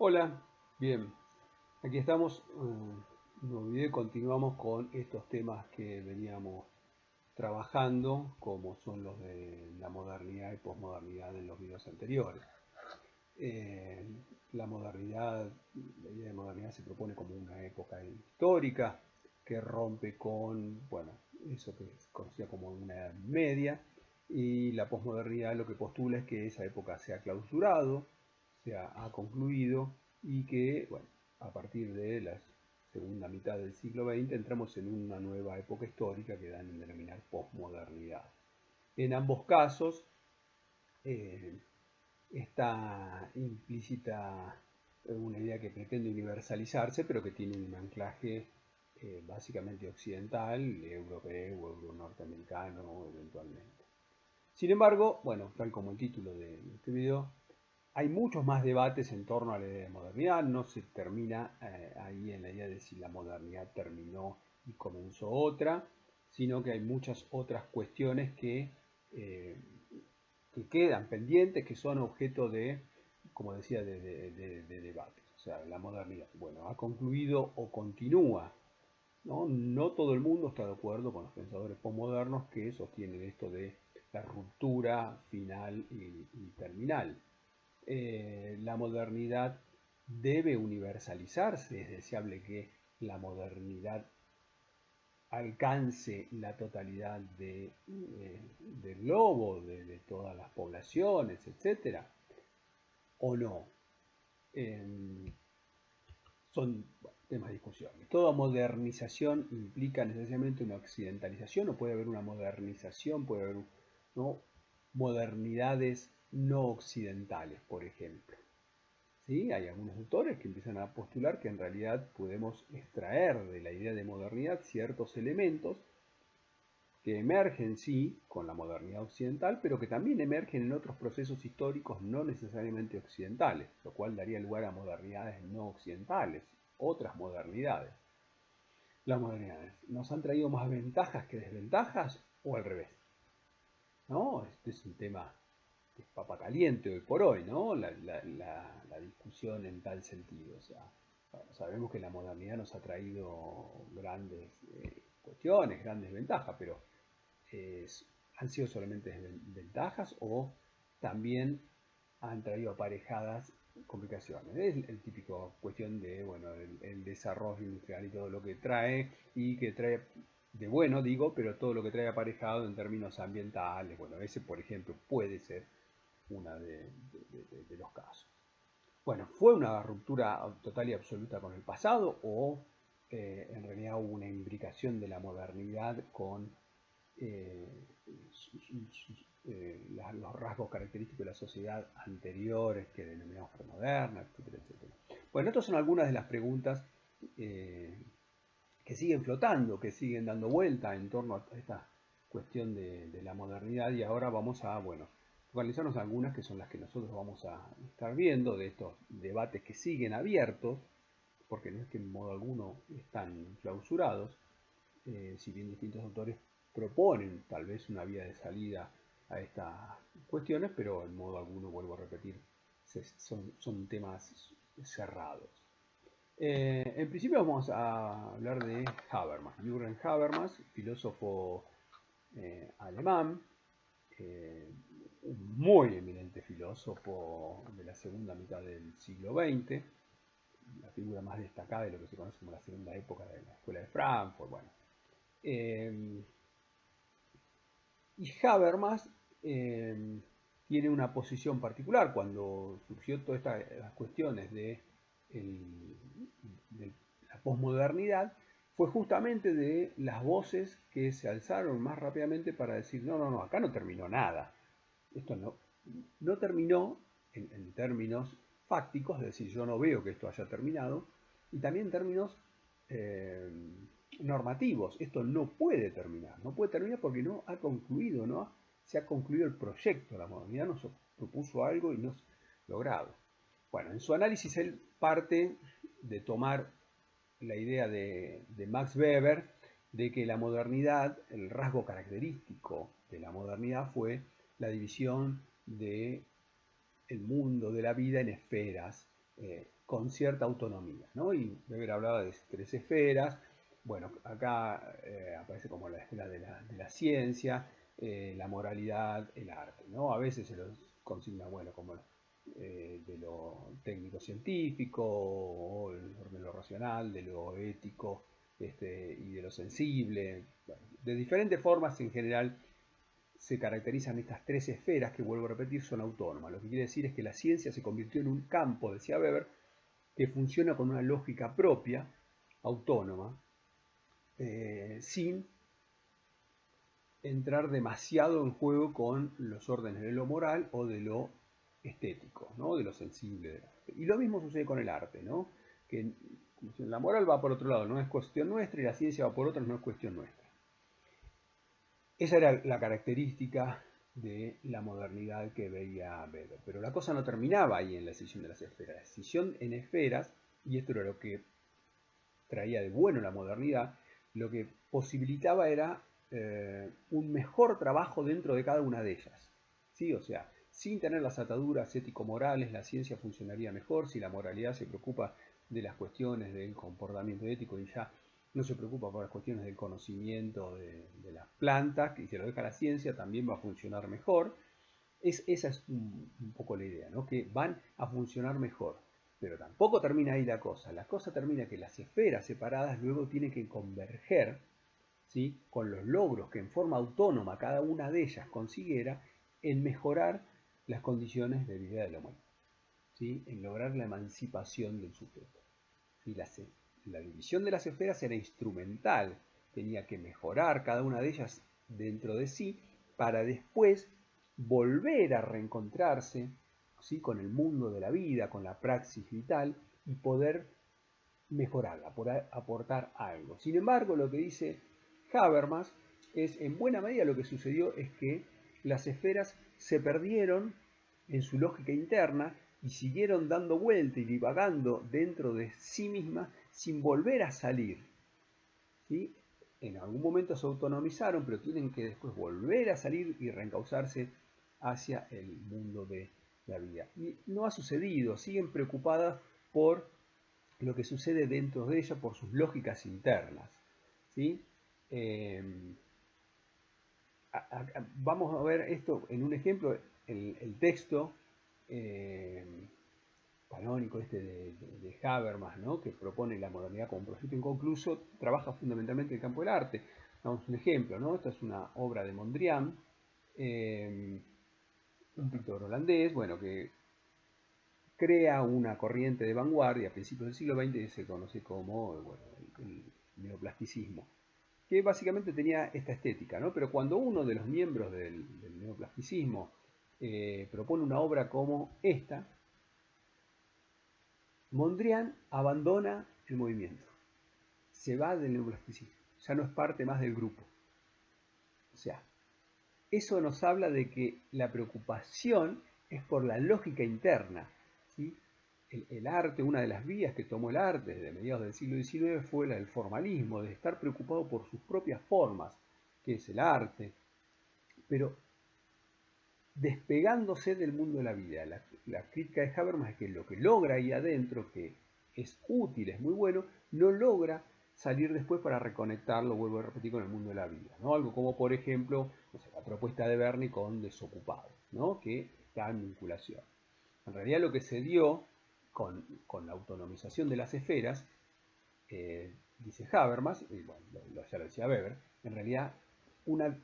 Hola, bien, aquí estamos, un nuevo video y continuamos con estos temas que veníamos trabajando, como son los de la modernidad y posmodernidad en los videos anteriores. Eh, la modernidad, la idea de modernidad se propone como una época histórica que rompe con, bueno, eso que se conocía como una edad media, y la posmodernidad lo que postula es que esa época se ha clausurado, ha concluido y que, bueno, a partir de la segunda mitad del siglo XX entramos en una nueva época histórica que dan en denominar posmodernidad. En ambos casos, eh, está implícita una idea que pretende universalizarse, pero que tiene un anclaje básicamente occidental, europeo o euro-norteamericano eventualmente. Sin embargo, bueno, tal como el título de este video, hay muchos más debates en torno a la idea de modernidad, no se termina ahí en la idea de si la modernidad terminó y comenzó otra, sino que hay muchas otras cuestiones eh, que quedan pendientes, que son objeto de, como decía, de debates. O sea, la modernidad, bueno, ha concluido o continúa. No todo el mundo está de acuerdo con los pensadores postmodernos que sostienen esto de la ruptura final y terminal. La modernidad debe universalizarse, es deseable que la modernidad alcance la totalidad del globo, de todas las poblaciones, etcétera, o no. Eh, Son temas de discusión. Toda modernización implica necesariamente una occidentalización, o puede haber una modernización, puede haber, ¿no?, modernidades no occidentales, por ejemplo. ¿Sí? Hay algunos autores que empiezan a postular que en realidad podemos extraer de la idea de modernidad ciertos elementos que emergen, sí, con la modernidad occidental, pero que también emergen en otros procesos históricos no necesariamente occidentales, lo cual daría lugar a modernidades no occidentales, otras modernidades. Las modernidades nos han traído más ventajas que desventajas o al revés, ¿no? Este es un tema que es papa caliente hoy por hoy, ¿no? La discusión en tal sentido. O sea, bueno, sabemos que la modernidad nos ha traído grandes cuestiones, grandes ventajas, pero eh, han sido solamente ventajas o también han traído aparejadas complicaciones. Es el típico cuestión de, bueno, el desarrollo industrial y todo lo que trae y que trae de bueno, digo, pero todo lo que trae aparejado en términos ambientales, bueno, ese por ejemplo puede ser una de los casos. Bueno, ¿fue una ruptura total y absoluta con el pasado o en realidad hubo una imbricación de la modernidad con eh, los rasgos característicos de la sociedad anteriores que denominamos premoderna, etcétera, etcétera? Bueno, estas son algunas de las preguntas eh, que siguen flotando, que siguen dando vuelta en torno a esta cuestión de la modernidad y ahora vamos a, bueno, focalizarnos en algunas que son las que nosotros vamos a estar viendo de estos debates que siguen abiertos, porque no es que en modo alguno están clausurados, si bien distintos autores proponen tal vez una vía de salida a estas cuestiones, pero en modo alguno, vuelvo a repetir, son temas cerrados. En principio vamos a hablar de Habermas, Jürgen Habermas, filósofo alemán, un muy eminente filósofo de la segunda mitad del siglo XX, la figura más destacada de lo que se conoce como la segunda época de la Escuela de Frankfurt. Bueno, eh, y Habermas tiene una posición particular cuando surgió todas estas cuestiones de la posmodernidad, fue justamente de las voces que se alzaron más rápidamente para decir, no, no, no, acá no terminó nada. Esto no terminó en términos fácticos, es decir, yo no veo que esto haya terminado, y también en términos eh, normativos, esto no puede terminar, no puede terminar porque no ha concluido, no se ha concluido el proyecto, la modernidad nos propuso algo y no se ha logrado. Bueno, en su análisis él parte de tomar la idea de Max Weber de que la modernidad, el rasgo característico de la modernidad fue la división de el mundo de la vida en esferas, con cierta autonomía, ¿no? Y Weber hablaba de 3 esferas. Bueno, acá aparece como la esfera de la ciencia, la moralidad, el arte, ¿no? A veces se los consigna, bueno, como de lo técnico-científico, o de lo racional, de lo ético, y de lo sensible. Bueno, de diferentes formas, en general, se caracterizan estas 3 esferas que, vuelvo a repetir, son autónomas. Lo que quiere decir es que la ciencia se convirtió en un campo, decía Weber, que funciona con una lógica propia, autónoma, sin entrar demasiado en juego con los órdenes de lo moral o de lo estético, ¿no? De lo sensible. Y lo mismo sucede con el arte, ¿no? Que la moral va por otro lado, no es cuestión nuestra, y la ciencia va por otro, no es cuestión nuestra. Esa era la característica de la modernidad que veía Weber. Pero la cosa no terminaba ahí en la escisión de las esferas. La escisión en esferas, y esto era lo que traía de bueno la modernidad, lo que posibilitaba era un mejor trabajo dentro de cada una de ellas. ¿Sí? O sea, sin tener las ataduras ético-morales, la ciencia funcionaría mejor. Si la moralidad se preocupa de las cuestiones del comportamiento ético y ya no se preocupa por las cuestiones del conocimiento de las plantas, y se lo deja a la ciencia, también va a funcionar mejor. Esa es un poco la idea, ¿no? Que van a funcionar mejor. Pero tampoco termina ahí la cosa. La cosa termina que las esferas separadas luego tienen que converger, ¿sí?, con los logros que en forma autónoma cada una de ellas consiguiera en mejorar las condiciones de vida de la humanidad, ¿sí?, en lograr la emancipación del sujeto. ¿Sí? La división de las esferas era instrumental, tenía que mejorar cada una de ellas dentro de sí para después volver a reencontrarse, ¿sí?, con el mundo de la vida, con la praxis vital, y poder mejorarla, poder aportar algo. Sin embargo, lo que dice Habermas es, en buena medida lo que sucedió es que las esferas se perdieron en su lógica interna y siguieron dando vuelta y divagando dentro de sí mismas sin volver a salir, ¿sí? En algún momento se autonomizaron, pero tienen que después volver a salir y reencauzarse hacia el mundo de la vida. Y no ha sucedido, siguen preocupadas por lo que sucede dentro de ella, por sus lógicas internas, ¿sí? Vamos a ver esto en un ejemplo, el texto canónico de Habermas, ¿no?, que propone la modernidad como un proyecto inconcluso, trabaja fundamentalmente en el campo del arte. Damos un ejemplo, ¿no? Esta es una obra de Mondrian, un pintor holandés, bueno, que crea una corriente de vanguardia a principios del siglo XX que se conoce como, bueno, el neoplasticismo, que básicamente tenía esta estética, ¿no? Pero cuando uno de los miembros del neoplasticismo propone una obra como esta, Mondrian abandona el movimiento, se va del neoplasticismo, ya no es parte más del grupo. O sea, eso nos habla de que la preocupación es por la lógica interna, ¿sí? El arte, una de las vías que tomó el arte desde mediados del siglo XIX fue la del formalismo, de estar preocupado por sus propias formas, que es el arte, pero despegándose del mundo de la vida. La crítica de Habermas es que lo que logra ahí adentro, que es útil, es muy bueno, no logra salir después para reconectarlo, vuelvo a repetir, con el mundo de la vida, ¿no? Algo como, por ejemplo, no sé, la propuesta de Bernie con Desocupados, ¿no?, que está en vinculación. En realidad lo que se dio con la autonomización de las esferas, dice Habermas, y bueno, ya lo decía Weber, en realidad una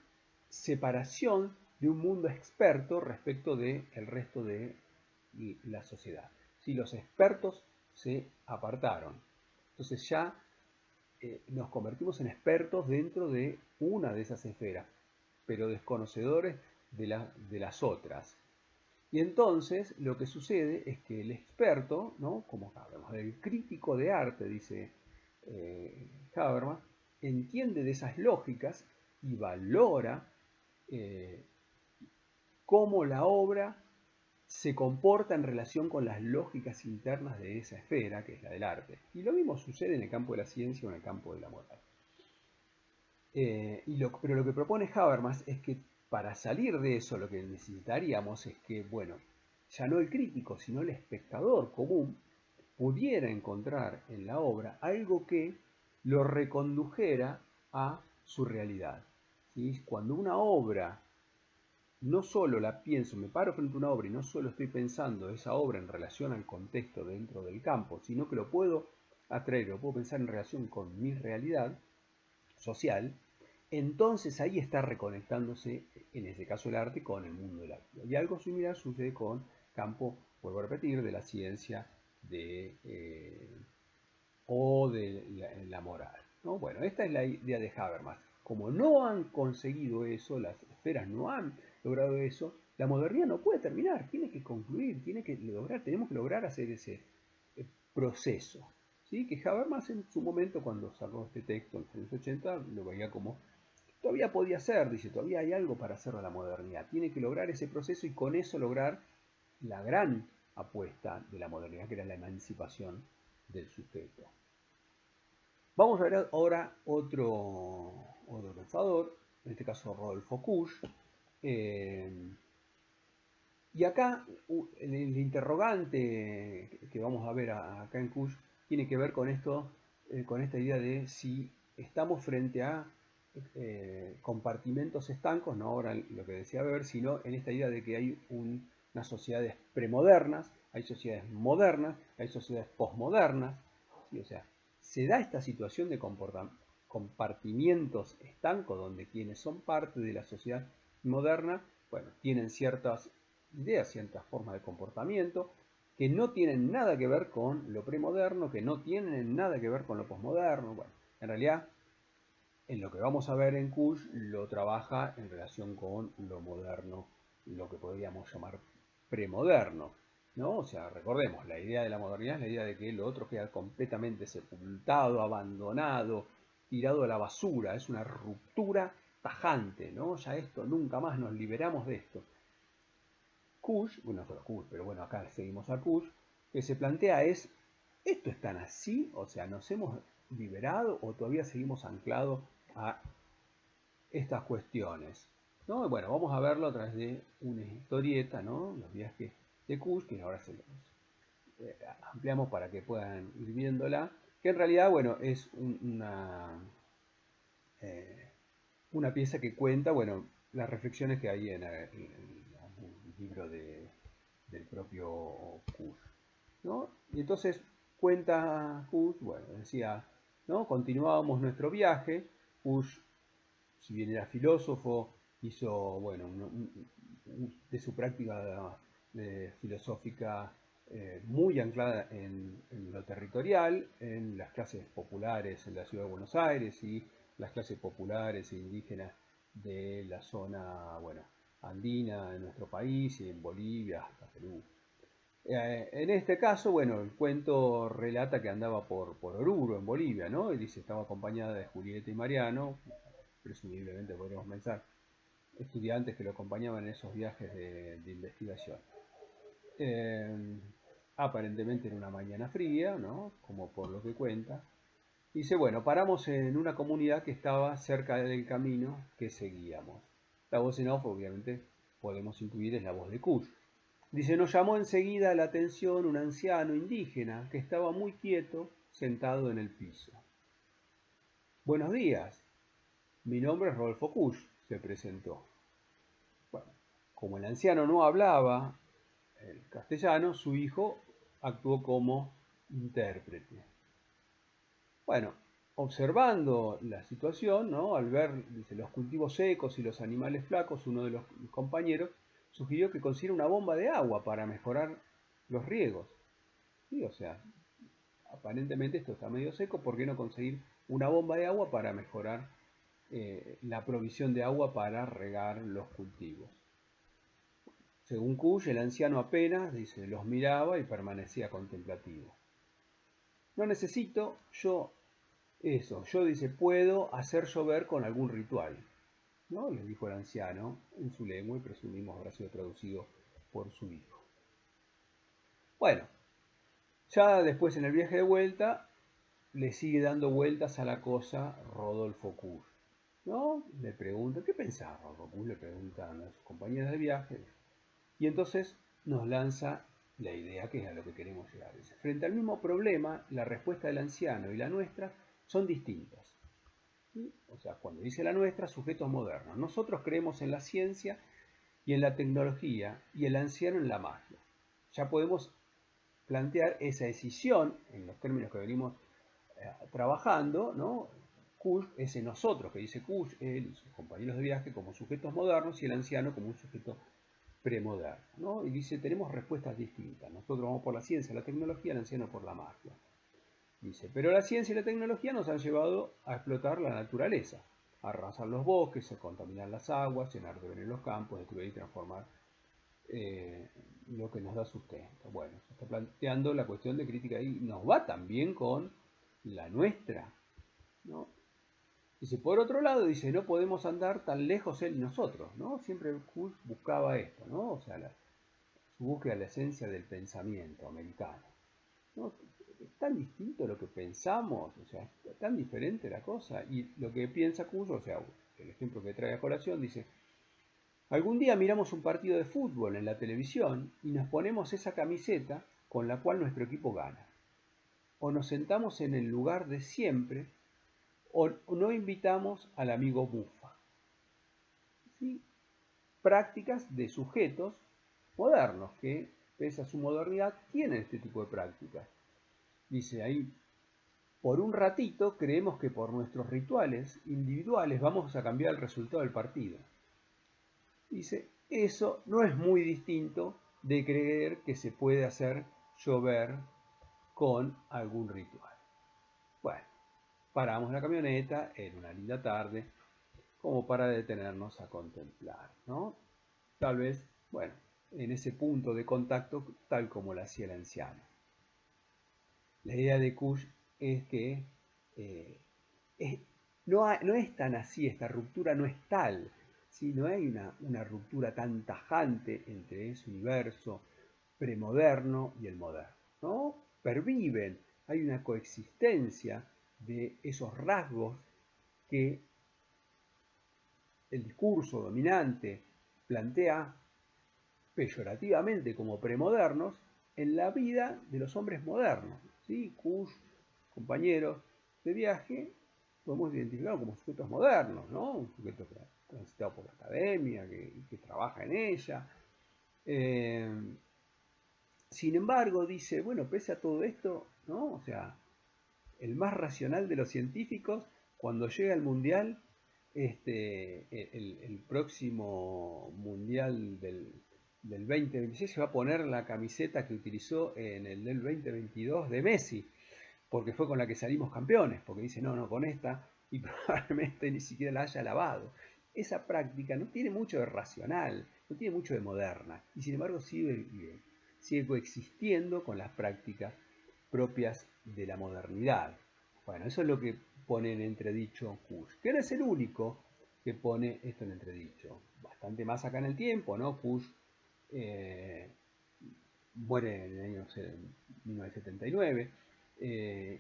separación de un mundo experto respecto del resto de la sociedad. Si los expertos se apartaron, entonces ya nos convertimos en expertos dentro de una de esas esferas, pero desconocedores de las otras. Y entonces lo que sucede es que el experto, ¿no?, como Habermas, el crítico de arte, dice Habermas, entiende de esas lógicas y valora cómo la obra se comporta en relación con las lógicas internas de esa esfera, que es la del arte. Y lo mismo sucede en el campo de la ciencia o en el campo de la moral. Pero lo que propone Habermas es que para salir de eso lo que necesitaríamos es que, bueno, ya no el crítico, sino el espectador común, pudiera encontrar en la obra algo que lo recondujera a su realidad. ¿Sí? Cuando una obra, no solo la pienso, me paro frente a una obra y no solo estoy pensando esa obra en relación al contexto dentro del campo, sino que lo puedo atraer, lo puedo pensar en relación con mi realidad social, entonces ahí está reconectándose, en ese caso el arte, con el mundo del arte. Y algo similar sucede con campo, vuelvo a repetir, de la ciencia o de la moral, ¿no? Bueno, esta es la idea de Habermas. Como no han conseguido eso, las esferas no han logrado eso, la modernidad no puede terminar, tiene que concluir, tenemos que lograr hacer ese proceso. ¿Sí? Que Habermas en su momento, cuando sacó este texto en los años 80, lo veía como todavía podía ser, dice, todavía hay algo para hacerlo a la modernidad. Tiene que lograr ese proceso y con eso lograr la gran apuesta de la modernidad, que era la emancipación del sujeto. Vamos a ver ahora otro pensador, en este caso Rodolfo Kusch. Y acá el interrogante que vamos a ver acá en Kusch tiene que ver con esto, con esta idea de si estamos frente a compartimentos estancos, no ahora lo que decía Weber, sino en esta idea de que hay unas sociedades premodernas, hay sociedades modernas, hay sociedades posmodernas, ¿sí? O sea, se da esta situación de compartimientos estancos donde quienes son parte de la sociedad moderna, bueno, tienen ciertas ideas, ciertas formas de comportamiento que no tienen nada que ver con lo premoderno, que no tienen nada que ver con lo posmoderno. Bueno, en realidad, en lo que vamos a ver en Kusch, lo trabaja en relación con lo moderno, lo que podríamos llamar premoderno, ¿no? O sea, recordemos, la idea de la modernidad es la idea de que lo otro queda completamente sepultado, abandonado, tirado a la basura, es una ruptura tajante, ¿no? Ya esto, nunca más nos liberamos de esto. Kusch, bueno, no solo Kusch, pero bueno, acá seguimos a Kusch, que se plantea es, ¿esto es tan así? O sea, ¿nos hemos liberado o todavía seguimos anclados a estas cuestiones? ¿No? Bueno, vamos a verlo a través de una historieta, ¿no? Los viajes de Kusch, que ahora se los ampliamos para que puedan ir viéndola, que en realidad, bueno, es una pieza que cuenta, bueno, las reflexiones que hay en el libro del propio Kusch, ¿no? Y entonces cuenta Kusch, bueno, decía, ¿no? Continuábamos nuestro viaje. Kusch, si bien era filósofo, hizo, bueno, de su práctica filosófica muy anclada en lo territorial, en las clases populares en la ciudad de Buenos Aires y las clases populares e indígenas de la zona, bueno, andina de nuestro país y en Bolivia hasta Perú. En este caso, bueno, el cuento relata que andaba por Oruro, en Bolivia, ¿no? Y dice, estaba acompañada de Julieta y Mariano, presumiblemente podríamos pensar, estudiantes que lo acompañaban en esos viajes de investigación. Eh, Aparentemente en una mañana fría, ¿no? Como por lo que cuenta. Dice, bueno, paramos en una comunidad que estaba cerca del camino que seguíamos. La voz en off, obviamente, podemos intuir, es la voz de Kusch. Dice, nos llamó enseguida la atención un anciano indígena que estaba muy quieto, sentado en el piso. Buenos días, mi nombre es Rodolfo Kusch, se presentó. Bueno, como el anciano no hablaba el castellano, su hijo actuó como intérprete. Bueno, observando la situación, ¿no? Al ver, dice, los cultivos secos y los animales flacos, uno de los compañeros sugirió que consiguiera una bomba de agua para mejorar los riegos. ¿Sí? O sea, aparentemente esto está medio seco, ¿por qué no conseguir una bomba de agua para mejorar la provisión de agua para regar los cultivos? Según Kusch, el anciano apenas, dice, los miraba y permanecía contemplativo. No necesito yo, dice, puedo hacer llover con algún ritual, ¿no? Le dijo el anciano en su lengua y presumimos habrá sido traducido por su hijo. Bueno, ya después en el viaje de vuelta le sigue dando vueltas a la cosa Rodolfo Kusch, ¿no? Le pregunta, ¿qué pensaba Rodolfo Kusch? Le preguntan a sus compañeros de viaje. Y entonces nos lanza la idea que es a lo que queremos llegar. Dice, frente al mismo problema, la respuesta del anciano y la nuestra son distintas. ¿Sí? O sea, cuando dice la nuestra, sujetos modernos. Nosotros creemos en la ciencia y en la tecnología y el anciano en la magia. Ya podemos plantear esa decisión en los términos que venimos trabajando, ¿no? Kush es en nosotros, que dice Kush, él y sus compañeros de viaje como sujetos modernos y el anciano como un sujeto premoderno, ¿no? Y dice, tenemos respuestas distintas. Nosotros vamos por la ciencia, la tecnología, el anciano por la magia. Dice, pero la ciencia y la tecnología nos han llevado a explotar la naturaleza, a arrasar los bosques, a contaminar las aguas, llenar de veneno los campos, destruir y transformar lo que nos da sustento. Bueno, se está planteando la cuestión de crítica ahí. Nos va también con la nuestra, ¿no? Dice, por otro lado, dice, no podemos andar tan lejos él y nosotros, ¿no? Siempre Kush buscaba esto, ¿no? O sea, su búsqueda de la esencia del pensamiento americano, ¿no? Es tan distinto lo que pensamos, o sea, es tan diferente la cosa. Y lo que piensa Kush, o sea, el ejemplo que trae a colación, dice, algún día miramos un partido de fútbol en la televisión y nos ponemos esa camiseta con la cual nuestro equipo gana. O nos sentamos en el lugar de siempre o no invitamos al amigo bufa. ¿Sí? Prácticas de sujetos modernos que, pese a su modernidad, tienen este tipo de prácticas. Dice ahí, por un ratito creemos que por nuestros rituales individuales vamos a cambiar el resultado del partido. Dice, eso no es muy distinto de creer que se puede hacer llover con algún ritual. Bueno, paramos la camioneta en una linda tarde como para detenernos a contemplar, ¿no? Tal vez, bueno, en ese punto de contacto tal como lo hacía el anciano. La idea de Kush es que no es tan así, esta ruptura no es tal, ¿sí? No hay una ruptura tan tajante entre ese universo premoderno y el moderno, ¿no? Perviven, hay una coexistencia de esos rasgos que el discurso dominante plantea peyorativamente como premodernos en la vida de los hombres modernos. ¿Sí? Kush, compañeros de viaje, podemos identificarlo como sujetos modernos, ¿no? Un sujeto que ha transitado por la academia, que trabaja en ella. Sin embargo, dice, bueno, pese a todo esto, ¿no? O sea, el más racional de los científicos, cuando llega el mundial, el próximo mundial del 2026 se va a poner la camiseta que utilizó en el del 2022 de Messi, porque fue con la que salimos campeones, porque dice, no, no, con esta, y probablemente ni siquiera la haya lavado. Esa práctica no tiene mucho de racional, no tiene mucho de moderna, y sin embargo sigue coexistiendo con las prácticas propias de la modernidad. Bueno, eso es lo que pone en entredicho Kush, que no es el único que pone esto en entredicho. Bastante más acá en el tiempo, ¿no? Kush muere en el año 1979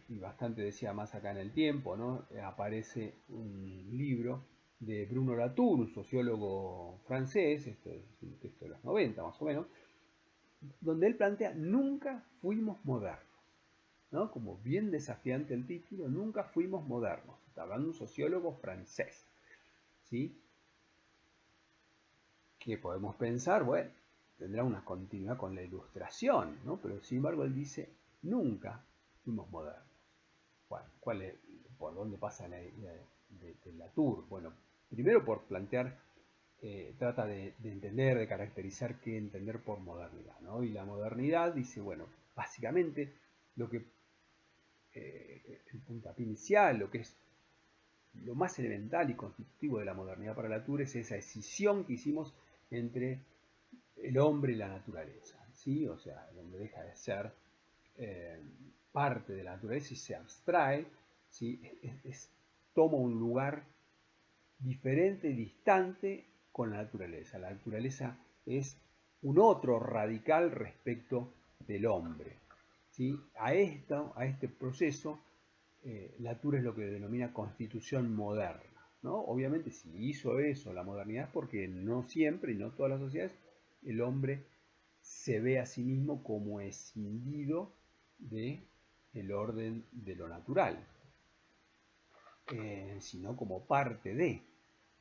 y bastante decía más acá en el tiempo, ¿no? Aparece un libro de Bruno Latour, un sociólogo francés, esto es un texto de los 90 más o menos, donde él plantea, nunca fuimos modernos, ¿no? Como bien desafiante el título, nunca fuimos modernos. Está hablando un sociólogo francés, ¿sí? Que podemos pensar, bueno, tendrá una continuidad con la ilustración, ¿no? Pero sin embargo él dice, nunca fuimos modernos. Bueno, ¿por dónde pasa la idea de Latour? Bueno, primero por plantear, trata de entender, de caracterizar qué entender por modernidad, ¿no? Y la modernidad dice, bueno, básicamente lo que el puntapié inicial, lo que es lo más elemental y constitutivo de la modernidad para Latour es esa escisión que hicimos entre el hombre y la naturaleza, ¿sí? O sea, el hombre deja de ser parte de la naturaleza y se abstrae, ¿sí? Toma un lugar diferente y distante con la naturaleza. La naturaleza es un otro radical respecto del hombre, ¿sí? A este proceso, Latour es lo que denomina constitución moderna, ¿no? Obviamente si hizo eso la modernidad es porque no siempre y no todas las sociedades el hombre se ve a sí mismo como escindido de el orden de lo natural, sino como parte de,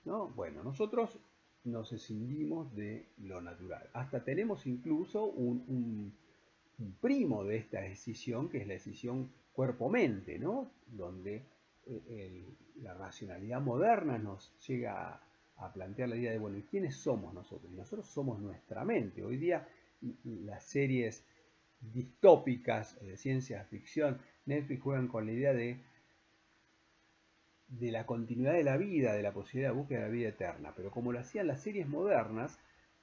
¿no? Bueno, nosotros nos escindimos de lo natural. Hasta tenemos incluso un primo de esta decisión, que es la decisión cuerpo-mente, ¿no? Donde la racionalidad moderna nos llega a plantear la idea de, bueno, ¿y quiénes somos nosotros? Y nosotros somos nuestra mente. Hoy día las series distópicas de ciencia ficción, Netflix juegan con la idea de la continuidad de la vida, de la posibilidad de búsqueda de la vida eterna. Pero como lo hacían las series modernas,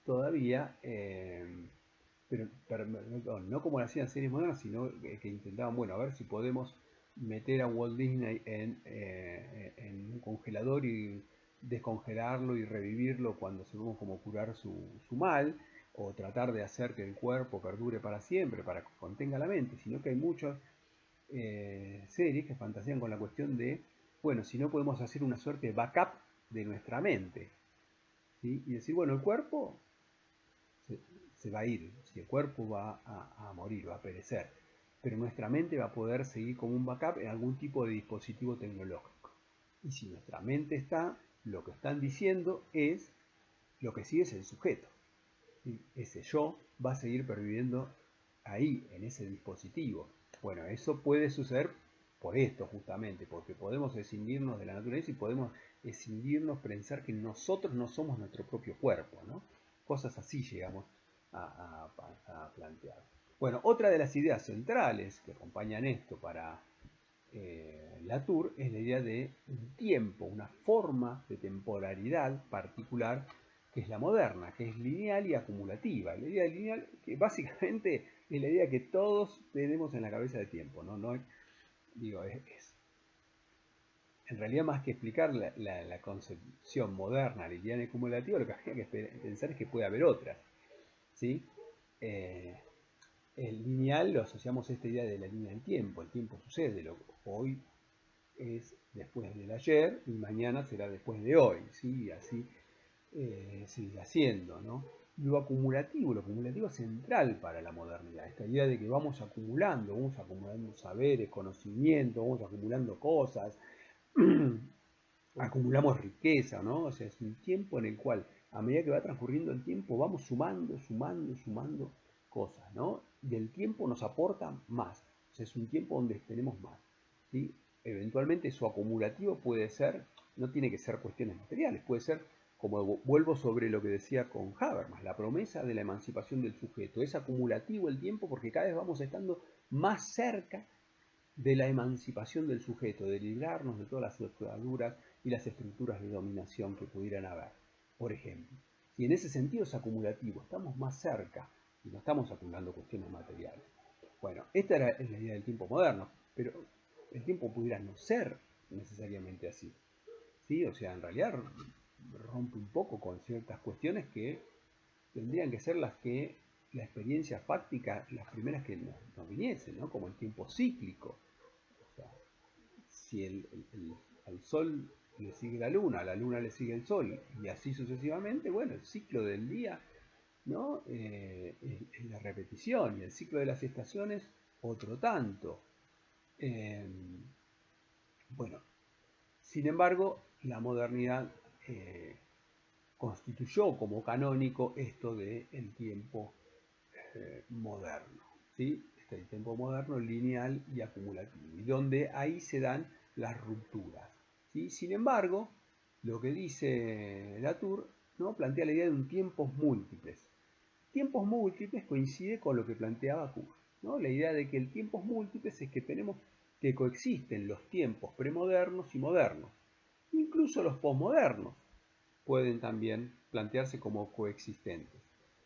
todavía, pero no como lo hacían las series modernas, sino que intentaban, bueno, a ver si podemos meter a Walt Disney en un congelador y descongelarlo y revivirlo cuando sepamos cómo curar su mal, o tratar de hacer que el cuerpo perdure para siempre, para que contenga la mente, sino que hay muchas series que fantasean con la cuestión de, bueno, si no podemos hacer una suerte de backup de nuestra mente, ¿sí? Y decir, bueno, el cuerpo se, se va a ir, si el cuerpo va a morir, va a perecer, pero nuestra mente va a poder seguir como un backup en algún tipo de dispositivo tecnológico. Y si nuestra mente está, lo que están diciendo es, lo que sigue es el sujeto. ¿Sí? Ese yo va a seguir perviviendo ahí, en ese dispositivo. Bueno, eso puede suceder por esto justamente, porque podemos escindirnos de la naturaleza y podemos escindirnos, pensar que nosotros no somos nuestro propio cuerpo, ¿no? Cosas así llegamos a plantear. Bueno, otra de las ideas centrales que acompañan esto para Latour es la idea de un tiempo, una forma de temporalidad particular que es la moderna, que es lineal y acumulativa. La idea lineal, que básicamente es la idea que todos tenemos en la cabeza de tiempo, ¿no? Digo, en realidad más que explicar la concepción moderna, lineal y acumulativa, lo que habría que pensar es que puede haber otras, ¿sí? El lineal lo asociamos a esta idea de la línea del tiempo, el tiempo sucede, hoy es después del ayer y mañana será después de hoy, ¿sí? Y así sigue haciendo, ¿no? Lo acumulativo es central para la modernidad, esta idea de que vamos acumulando saberes, conocimientos, vamos acumulando cosas, acumulamos riqueza, ¿no? O sea, es un tiempo en el cual, a medida que va transcurriendo el tiempo, vamos sumando cosas, ¿no? Y el tiempo nos aporta más, o sea, es un tiempo donde tenemos más, ¿sí? Eventualmente eso acumulativo puede ser, no tiene que ser cuestiones materiales, puede ser, como vuelvo sobre lo que decía con Habermas, la promesa de la emancipación del sujeto. Es acumulativo el tiempo porque cada vez vamos estando más cerca de la emancipación del sujeto, de librarnos de todas las ataduras y las estructuras de dominación que pudieran haber. Por ejemplo, si en ese sentido es acumulativo, estamos más cerca y no estamos acumulando cuestiones materiales. Bueno, esta es la idea del tiempo moderno, pero el tiempo pudiera no ser necesariamente así, ¿sí? O sea, en realidad rompe un poco con ciertas cuestiones que tendrían que ser las que la experiencia fáctica, las primeras que nos viniesen, ¿no? Como el tiempo cíclico. O sea, si al sol le sigue la luna le sigue el sol, y así sucesivamente, bueno, el ciclo del día, ¿no? Es la repetición, y el ciclo de las estaciones, otro tanto. Eh, bueno, sin embargo, la modernidad constituyó como canónico esto del tiempo moderno, ¿sí? El tiempo moderno lineal y acumulativo, y donde ahí se dan las rupturas, ¿sí? Sin embargo, lo que dice Latour, ¿no? Plantea la idea de un tiempos múltiples. Tiempos múltiples coincide con lo que planteaba Kuhn, ¿no? La idea de que el tiempos múltiples es que tenemos que coexisten los tiempos premodernos y modernos. Incluso los posmodernos pueden también plantearse como coexistentes,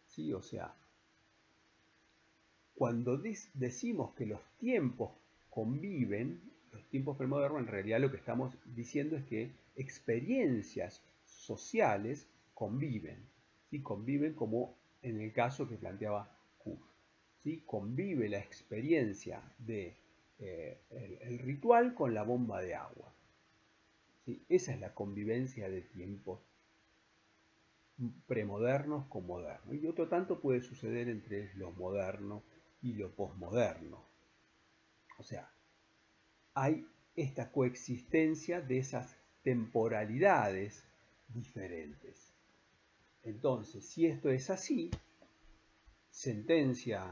¿sí? O sea, cuando decimos que los tiempos conviven, los tiempos premodernos, en realidad lo que estamos diciendo es que experiencias sociales conviven, ¿sí? Conviven como en el caso que planteaba Kuhn, ¿sí? Convive la experiencia de el ritual con la bomba de agua, ¿sí? Esa es la convivencia de tiempos premodernos con modernos. Y otro tanto puede suceder entre lo moderno y lo posmoderno. O sea, hay esta coexistencia de esas temporalidades diferentes. Entonces, si esto es así, sentencia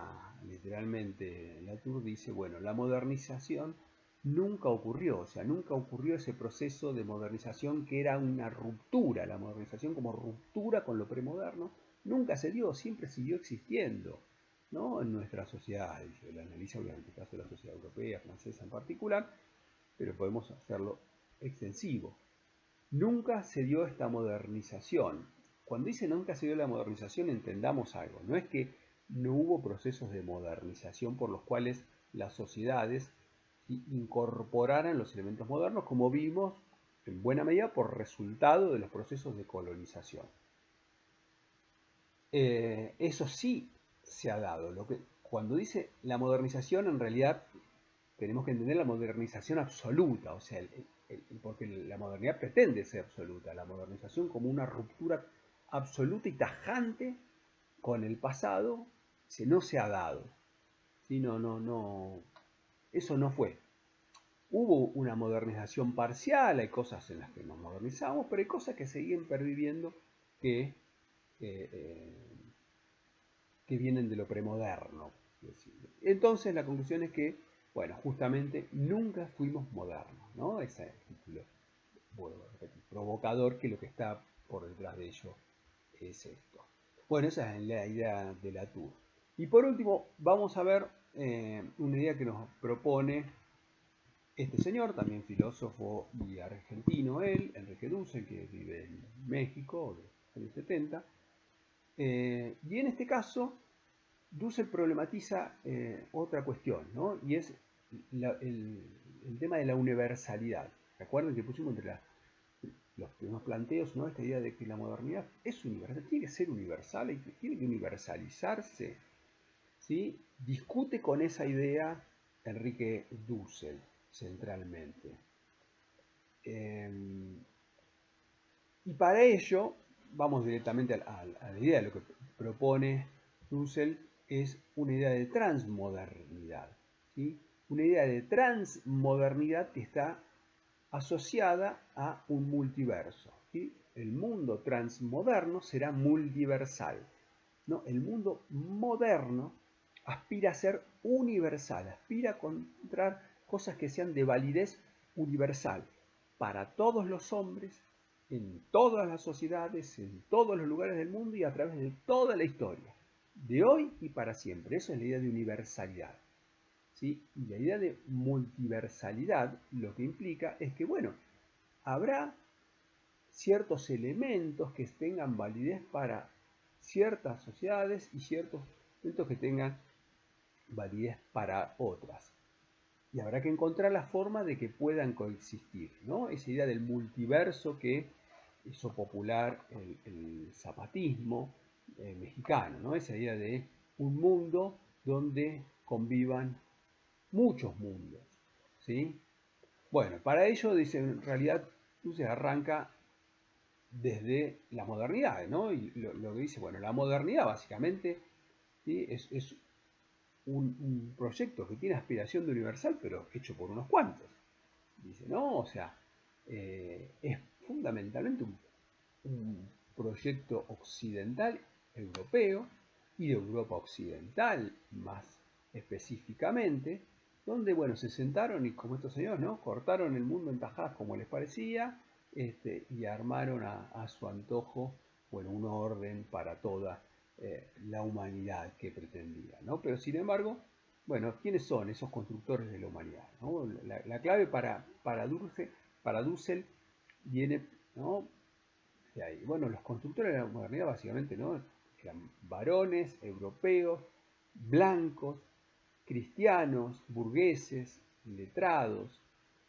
literalmente Latour, dice, bueno, la modernización nunca ocurrió, o sea, nunca ocurrió ese proceso de modernización que era una ruptura, la modernización como ruptura con lo premoderno, nunca se dio, siempre siguió existiendo, ¿no? En nuestra sociedad, él analiza obviamente el caso de la sociedad europea, francesa en particular, pero podemos hacerlo extensivo. Nunca se dio esta modernización. Cuando dice nunca se dio la modernización, entendamos algo. No es que no hubo procesos de modernización por los cuales las sociedades incorporaran los elementos modernos, como vimos en buena medida por resultado de los procesos de colonización. Eso sí se ha dado. Cuando dice la modernización, en realidad tenemos que entender la modernización absoluta, o sea, porque la modernidad pretende ser absoluta, la modernización como una ruptura absoluta y tajante con el pasado, no se ha dado. ¿Sí? Eso no fue. Hubo una modernización parcial, hay cosas en las que nos modernizamos, pero hay cosas que siguen perviviendo que, que vienen de lo premoderno. Entonces la conclusión es que, bueno, justamente nunca fuimos modernos, ¿no? Ese es el título, bueno, provocador, que lo que está por detrás de ello es esto. Bueno, esa es la idea de Latour. Y por último, vamos a ver una idea que nos propone este señor, también filósofo y argentino él, Enrique Dussel, que vive en México, de los años 70. Y en este caso, Dussel problematiza otra cuestión, ¿no? Y es el tema de la universalidad. ¿Recuerdan que pusimos entre los primeros planteos, ¿no? Esta idea de que la modernidad es universal, tiene que ser universal, y tiene que universalizarse, ¿sí? Discute con esa idea Enrique Dussel centralmente. Y para ello, vamos directamente a la idea de lo que propone Dussel, es una idea de transmodernidad, ¿sí? Una idea de transmodernidad que está asociada a un multiverso, ¿sí? El mundo transmoderno será multiversal, ¿no? El mundo moderno aspira a ser universal, aspira a encontrar cosas que sean de validez universal para todos los hombres, en todas las sociedades, en todos los lugares del mundo y a través de toda la historia, de hoy y para siempre. Eso es la idea de universalidad, ¿sí? Y la idea de multiversalidad lo que implica es que, bueno, habrá ciertos elementos que tengan validez para ciertas sociedades y ciertos elementos que tengan validez para otras. Y habrá que encontrar la forma de que puedan coexistir, ¿no? Esa idea del multiverso que hizo popular el zapatismo mexicano, ¿no? Esa idea de un mundo donde convivan muchos mundos, ¿sí? Bueno, para ello, dice, en realidad, se arranca desde la modernidad, ¿no? Y lo que dice, bueno, la modernidad básicamente, ¿sí? es un proyecto que tiene aspiración de universal, pero hecho por unos cuantos. Dice, ¿no? O sea, es fundamentalmente un proyecto occidental europeo y de Europa occidental más específicamente, donde, bueno, se sentaron y como estos señores, ¿no? Cortaron el mundo en tajadas como les parecía, y armaron a su antojo, bueno, un orden para toda la humanidad que pretendía, ¿no? Pero sin embargo, bueno, ¿quiénes son esos constructores de la humanidad? ¿No? La clave para Dussel viene, ¿no? De ahí. Bueno, los constructores de la modernidad básicamente, ¿no? Eran varones, europeos, blancos, cristianos, burgueses, letrados,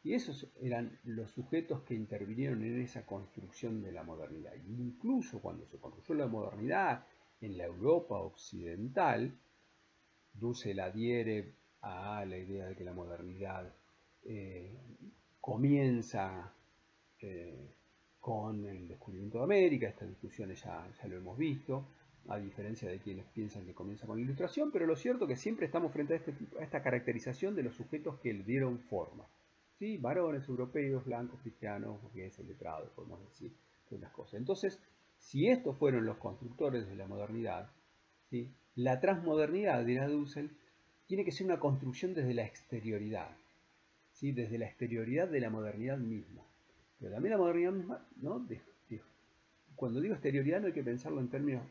y esos eran los sujetos que intervinieron en esa construcción de la modernidad. Incluso cuando se construyó la modernidad en la Europa occidental, Dussel adhiere a la idea de que la modernidad comienza con el descubrimiento de América. Estas discusiones ya lo hemos visto, a diferencia de quienes piensan que comienza con la Ilustración, pero lo cierto es que siempre estamos frente a esta caracterización de los sujetos que le dieron forma. ¿Sí? Varones, europeos, blancos, cristianos, burgueses, letrados, podemos decir, unas cosas. Entonces, si estos fueron los constructores de la modernidad, ¿sí? La transmodernidad, dirá Dussel, tiene que ser una construcción desde la exterioridad, ¿sí? Desde la exterioridad de la modernidad misma. Pero también la modernidad misma, ¿no? Cuando digo exterioridad no hay que pensarlo en términos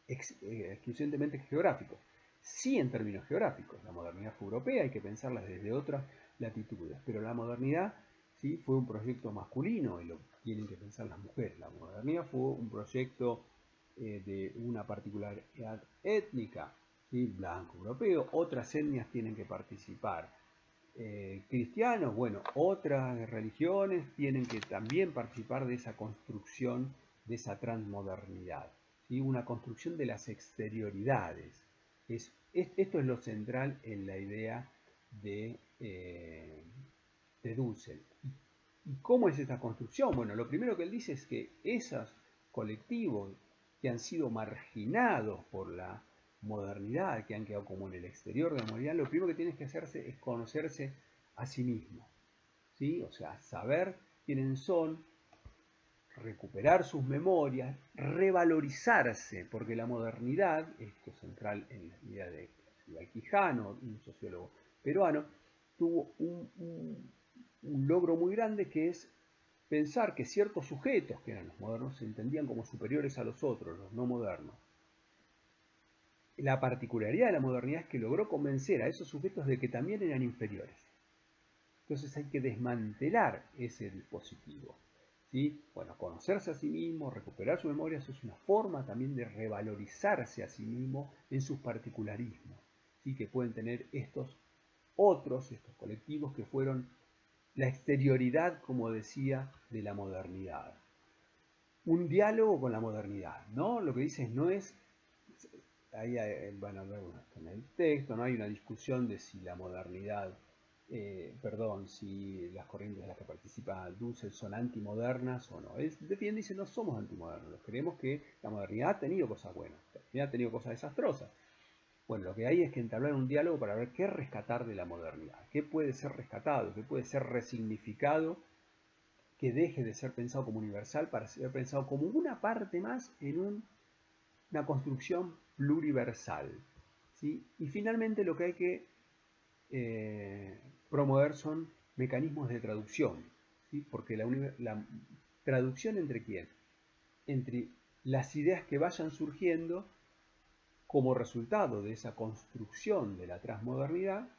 exclusivamente geográficos. Sí en términos geográficos. La modernidad fue europea, hay que pensarla desde otras latitudes. Pero la modernidad, ¿sí? Fue un proyecto masculino y lo tienen que pensar las mujeres. La modernidad fue un proyecto de una particularidad étnica, ¿sí? Blanco, europeo. Otras etnias tienen que participar. Cristianos, bueno, otras religiones tienen que también participar de esa construcción, de esa transmodernidad, ¿sí? Una construcción de las exterioridades. Esto es lo central en la idea de Dussel. ¿Y cómo es esta construcción? Bueno, lo primero que él dice es que esos colectivos que han sido marginados por la modernidad, que han quedado como en el exterior de la modernidad, lo primero que tienes que hacerse es conocerse a sí mismo, ¿sí? O sea, saber quiénes son, recuperar sus memorias, revalorizarse, porque la modernidad, esto es central en la idea de Quijano, un sociólogo peruano, tuvo un logro muy grande, que es pensar que ciertos sujetos, que eran los modernos, se entendían como superiores a los otros, los no modernos. La particularidad de la modernidad es que logró convencer a esos sujetos de que también eran inferiores. Entonces hay que desmantelar ese dispositivo, ¿sí? Bueno, conocerse a sí mismo, recuperar su memoria, eso es una forma también de revalorizarse a sí mismo en sus particularismos, ¿sí? Que pueden tener estos colectivos que fueron la exterioridad, como decía, de la modernidad. Un diálogo con la modernidad, ¿no? Lo que dices no es, ahí van a ver en el texto, no hay una discusión de si la modernidad, si las corrientes de las que participa Dussel son antimodernas o no. Él defiende y dice, no somos antimodernos, creemos que la modernidad ha tenido cosas buenas, también ha tenido cosas desastrosas. Bueno, lo que hay es que entablar un diálogo para ver qué rescatar de la modernidad, qué puede ser rescatado, qué puede ser resignificado, que deje de ser pensado como universal para ser pensado como una parte más en una construcción pluriversal, ¿sí? Y finalmente lo que hay que promover son mecanismos de traducción, ¿sí? Porque la traducción ¿entre quién? Entre las ideas que vayan surgiendo como resultado de esa construcción de la transmodernidad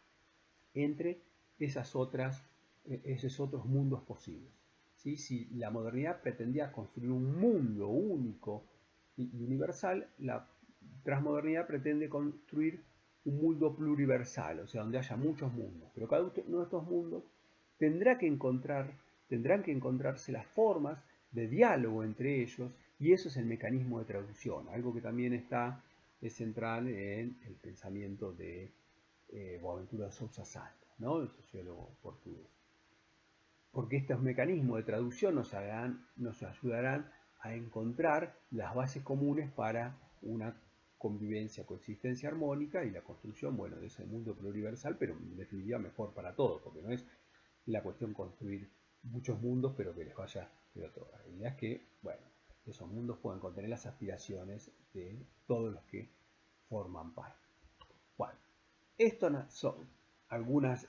entre esos otros mundos posibles. ¿Sí? Si la modernidad pretendía construir un mundo único y universal, la transmodernidad pretende construir un mundo pluriversal, o sea, donde haya muchos mundos. Pero cada uno de estos mundos tendrán que encontrarse las formas de diálogo entre ellos, y eso es el mecanismo de traducción, algo que también es central en el pensamiento de Boaventura de Sousa Santos, ¿no? El sociólogo portugués. Porque estos mecanismos de traducción nos ayudarán a encontrar las bases comunes para una convivencia, coexistencia armónica y la construcción, bueno, de ese mundo pluriversal, pero en definitiva mejor para todos, porque no es la cuestión construir muchos mundos, pero que les vaya de todo. La realidad es que, bueno, esos mundos pueden contener las aspiraciones de todos los que forman parte. Bueno, esto son algunas,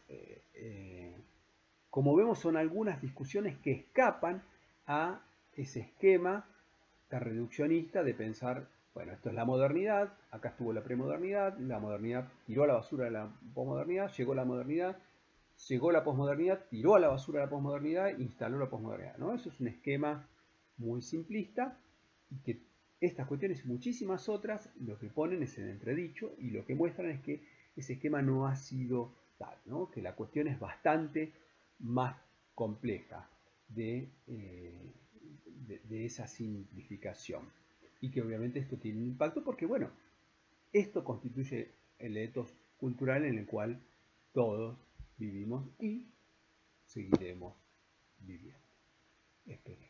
como vemos, son algunas discusiones que escapan a ese esquema tan reduccionista de pensar, bueno, esto es la modernidad, acá estuvo la premodernidad, la modernidad tiró a la basura la posmodernidad, llegó la modernidad, llegó la posmodernidad, tiró a la basura la posmodernidad, instaló la posmodernidad, ¿no? Eso es un esquema muy simplista y que estas cuestiones y muchísimas otras lo que ponen es en entredicho y lo que muestran es que ese esquema no ha sido tal, ¿no? Que la cuestión es bastante más compleja de esa simplificación y que obviamente esto tiene un impacto porque, bueno, esto constituye el ethos cultural en el cual todos vivimos y seguiremos viviendo. Esperemos.